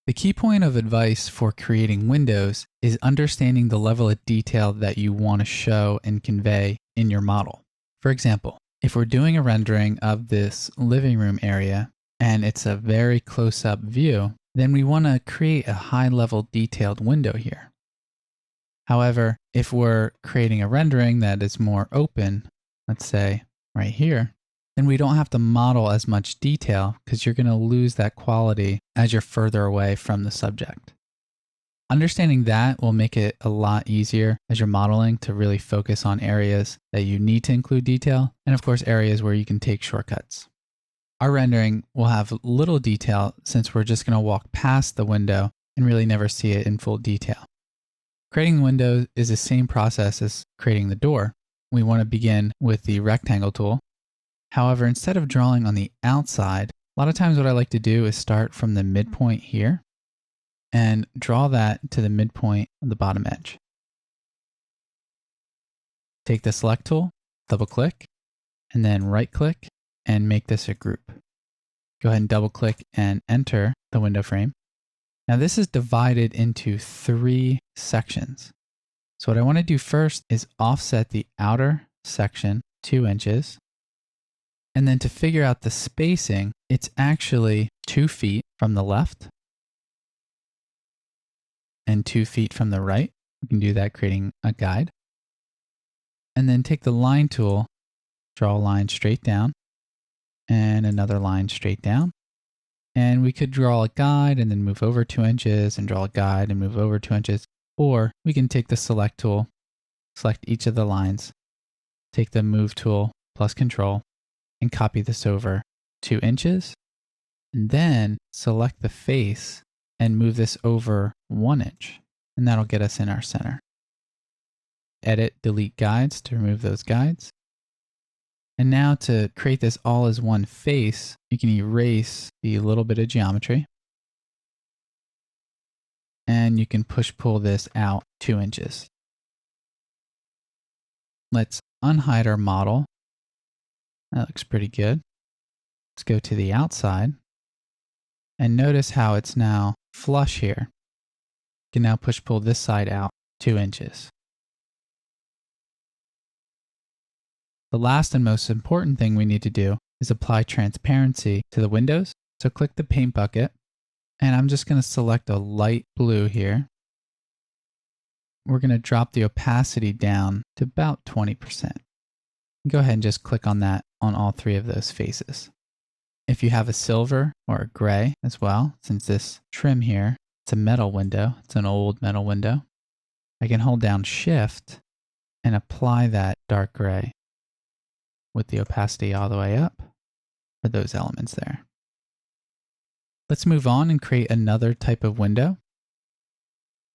The key point of advice for creating windows is understanding the level of detail that you want to show and convey in your model. For example, if we're doing a rendering of this living room area and it's a very close-up view, then we want to create a high-level detailed window here. However, if we're creating a rendering that is more open, let's say right here, then we don't have to model as much detail because you're going to lose that quality as you're further away from the subject. Understanding that will make it a lot easier as you're modeling to really focus on areas that you need to include detail, and of course areas where you can take shortcuts. Our rendering will have little detail since we're just going to walk past the window and really never see it in full detail. Creating the window is the same process as creating the door. We want to begin with the rectangle tool. However, instead of drawing on the outside, a lot of times what I like to do is start from the midpoint here and draw that to the midpoint of the bottom edge. Take the select tool, double click, and then right click and make this a group. Go ahead and double click and enter the window frame. Now this is divided into 3 sections. So what I want to do first is offset the outer section 2 inches. And then to figure out the spacing, it's actually 2 feet from the left and 2 feet from the right. We can do that creating a guide. And then take the line tool, draw a line straight down and another line straight down. And we could draw a guide and then move over 2 inches and draw a guide and move over 2 inches. Or we can take the select tool, select each of the lines, take the move tool plus control, and copy this over 2 inches, and then select the face and move this over 1 inch, and that'll get us in our center. Edit, delete guides to remove those guides. And now to create this all as one face, you can erase the little bit of geometry, and you can push-pull this out 2 inches. Let's unhide our model. That looks pretty good. Let's go to the outside and notice how it's now flush here. You can now push-pull this side out 2 inches. The last and most important thing we need to do is apply transparency to the windows. So click the paint bucket, and I'm just going to select a light blue here. We're going to drop the opacity down to about 20%. Go ahead and just click on that on all 3 of those faces. If you have a silver or a gray as well, since this trim here, it's a metal window, it's an old metal window, I can hold down Shift and apply that dark gray with the opacity all the way up for those elements there. Let's move on and create another type of window.